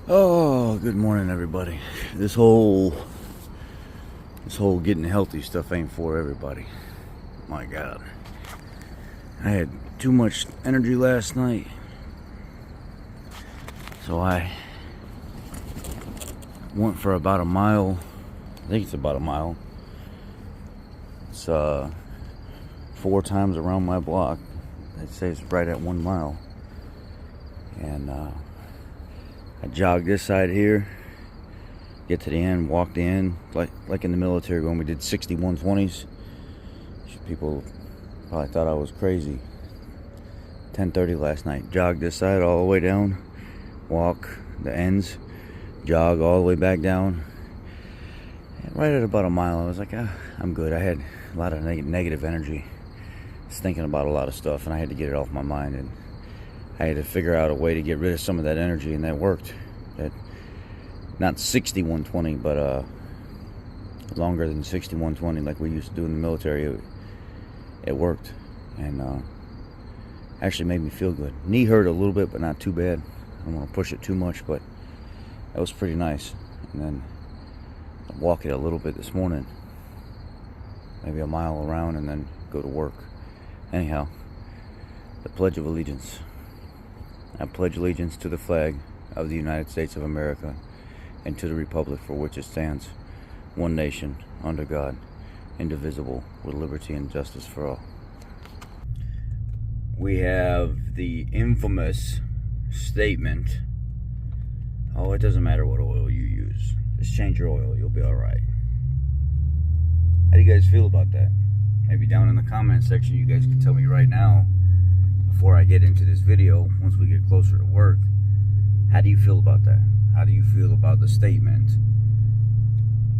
Oh, good morning, everybody. This whole getting healthy stuff ain't for everybody. My God, I had too much energy last night, so I went for about a mile. I think it's about a mile. It's 4 times around my block. I'd say it's right at 1 mile, and I jogged this side here. Get to the end, walked in, like in the military when we did 6120s. People probably thought I was crazy. 10:30 last night. Jogged this side all the way down, walk the ends, jog all the way back down. And right at about a mile, I was like, I'm good. I had a lot of negative energy. I was thinking about a lot of stuff, and I had to get it off my mind. And I had to figure out a way to get rid of some of that energy, and that worked. That not 6120, but longer than 6120, like we used to do in the military. It worked, and actually made me feel good. Knee hurt a little bit, but not too bad. I don't want to push it too much, but that was pretty nice. And then I walk it a little bit this morning, maybe a mile around, and then go to work. Anyhow, the Pledge of Allegiance. I pledge allegiance to the flag of the United States of America and to the republic for which it stands, one nation, under God, indivisible, with liberty and justice for all. We have the infamous statement, oh, it doesn't matter what oil you use. Just change your oil, you'll be alright. How do you guys feel about that? Maybe down in the comment section you guys can tell me right now, before I get into this video, once we get closer to work. How do you feel about that? How do you feel about the statement?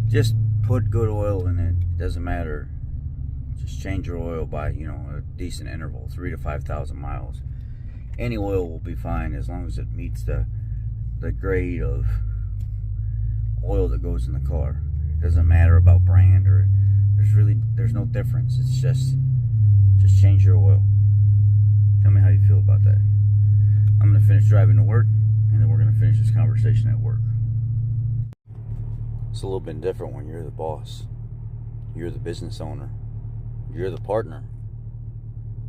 Just put good oil in it. It doesn't matter. Just change your oil by, a decent interval, 3,000 to 5,000 miles. Any oil will be fine as long as it meets the grade of oil that goes in the car. It doesn't matter about brand, or there's no difference. It's just change your oil. Tell me how you feel about that. I'm gonna finish driving to work, and then we're gonna finish this conversation at work. It's a little bit different when you're the boss. You're the business owner. You're the partner.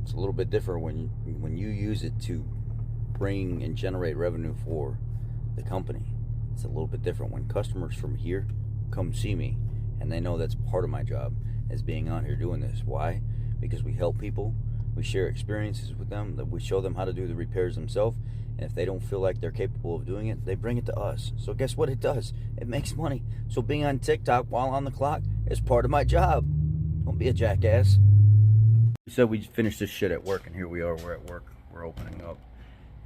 It's a little bit different when you use it to bring and generate revenue for the company. It's a little bit different when customers from here come see me, and they know that's part of my job as being on here doing this. Why? Because we help people. We share experiences with them, that we show them how to do the repairs themselves, and if they don't feel like they're capable of doing it, they bring it to us. So guess what it does? It makes money. So being on TikTok while on the clock is part of my job. Don't be a jackass. We said we'd finish this shit at work, and here we are. We're at work. We're opening up.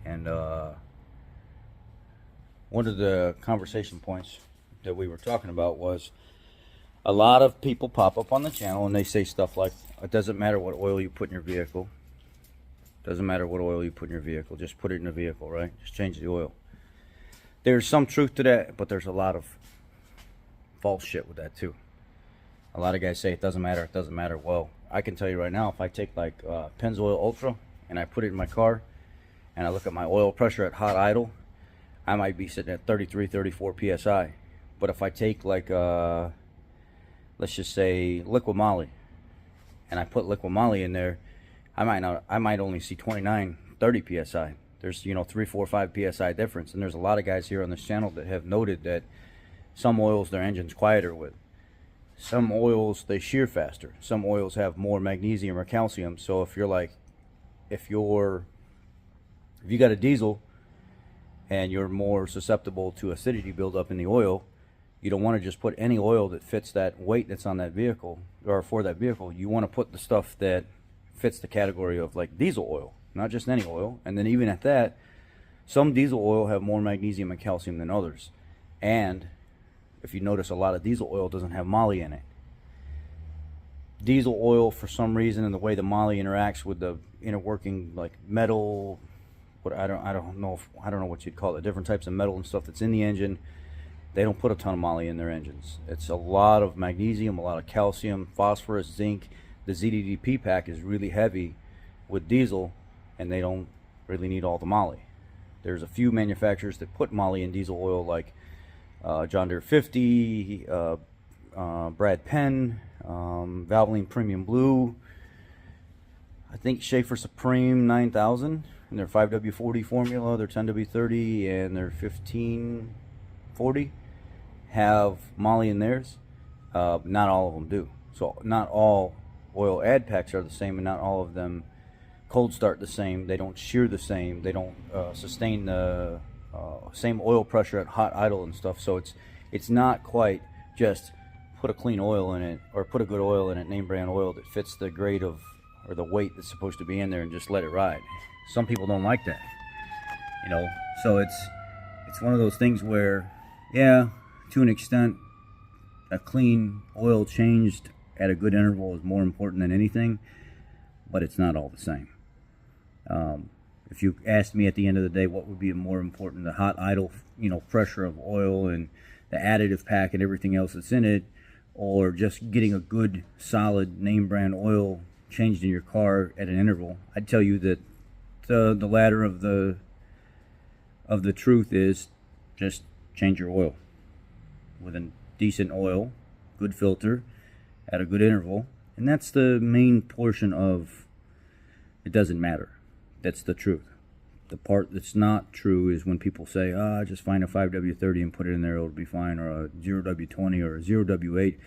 And one of the conversation points that we were talking about was a lot of people pop up on the channel and they say stuff like, it doesn't matter what oil you put in your vehicle. Doesn't matter what oil you put in your vehicle. Just put it in the vehicle, right? Just change the oil. There's some truth to that, but there's a lot of false shit with that too. A lot of guys say it doesn't matter. It doesn't matter. Well, I can tell you right now, if I take like Pennzoil Ultra and I put it in my car and I look at my oil pressure at hot idle, I might be sitting at 33, 34 PSI. But if I take like, let's just say Liqui Moly, and I put Liqui Moly in there, I might only see 29, 30 PSI. There's, 3, 4, 5 PSI difference. And there's a lot of guys here on this channel that have noted that some oils their engine's quieter with. Some oils they shear faster. Some oils have more magnesium or calcium. So if you got a diesel and you're more susceptible to acidity buildup in the oil, you don't want to just put any oil that fits that weight that's on that vehicle or for that vehicle. You want to put the stuff that fits the category of like diesel oil, not just any oil. And then even at that, some diesel oil have more magnesium and calcium than others. And if you notice, a lot of diesel oil doesn't have moly in it. Diesel oil, for some reason, and the way the moly interacts with the inner working like metal, I don't know what you'd call it, different types of metal and stuff that's in the engine. They don't put a ton of moly in their engines. It's a lot of magnesium, a lot of calcium, phosphorus, zinc. The ZDDP pack is really heavy with diesel, and they don't really need all the moly. There's a few manufacturers that put moly in diesel oil, like John Deere 50, Brad Penn, Valvoline Premium Blue, I think Schaefer Supreme 9000 and their 5W40 formula, their 10W30, and their 1540 have moly in theirs. Not all of them do. So not all oil add packs are the same, and not all of them cold start the same. They don't shear the same. They don't sustain the same oil pressure at hot idle and stuff. So it's not quite just put a clean oil in it, or put a good oil in it, name brand oil that fits the grade of, or the weight that's supposed to be in there, and just let it ride. Some people don't like that, you know. So it's one of those things where, yeah, to an extent, a clean oil changed at a good interval is more important than anything, but it's not all the same. If you asked me at the end of the day what would be more important, the hot idle, you know, pressure of oil and the additive pack and everything else that's in it, or just getting a good solid name brand oil changed in your car at an interval, I'd tell you that the ladder of the truth is just change your oil with a decent oil, good filter, at a good interval. And that's the main portion of it. Doesn't matter. That's the truth. The part that's not true is when people say, just find a 5W30 and put it in there, it'll be fine, or a 0W20 or a 0W8.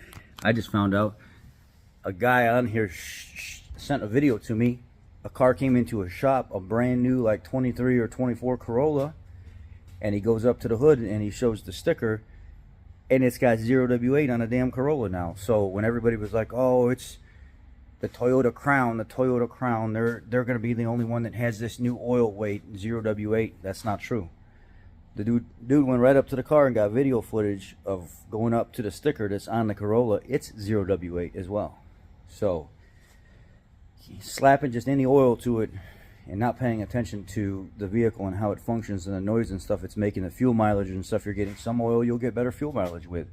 I just found out a guy on here sent a video to me. A car came into a shop, a brand new like 23 or 24 Corolla, and he goes up to the hood and he shows the sticker, and it's got 0W8 on a damn Corolla now. So when everybody was like, oh, it's the Toyota Crown, they're going to be the only one that has this new oil weight, 0W8. That's not true. The dude went right up to the car and got video footage of going up to the sticker that's on the Corolla. It's 0W8 as well. So slapping just any oil to it and not paying attention to the vehicle and how it functions and the noise and stuff it's making, the fuel mileage and stuff you're getting. Some oil you'll get better fuel mileage with.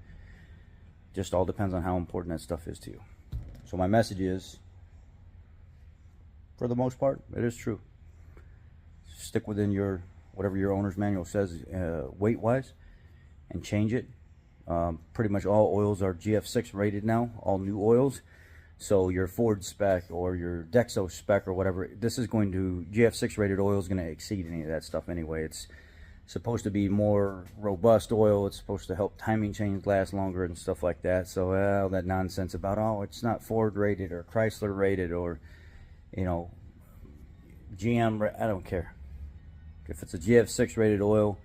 Just all depends on how important that stuff is to you. So my message is, for the most part, it is true. Stick within your, whatever your owner's manual says weight-wise, and change it. Pretty much all oils are GF6 rated now, all new oils. So your Ford spec or your Dexo spec or whatever, this is going to, GF6 rated oil is going to exceed any of that stuff anyway. It's supposed to be more robust oil. It's supposed to help timing chains last longer and stuff like that. So all that nonsense about, oh, it's not Ford rated or Chrysler rated or, you know, GM, I don't care. If it's a GF6 rated oil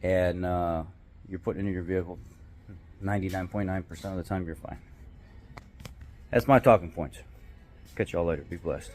and you're putting it in your vehicle, 99.9% of the time you're fine. That's my talking points. Catch y'all later. Be blessed.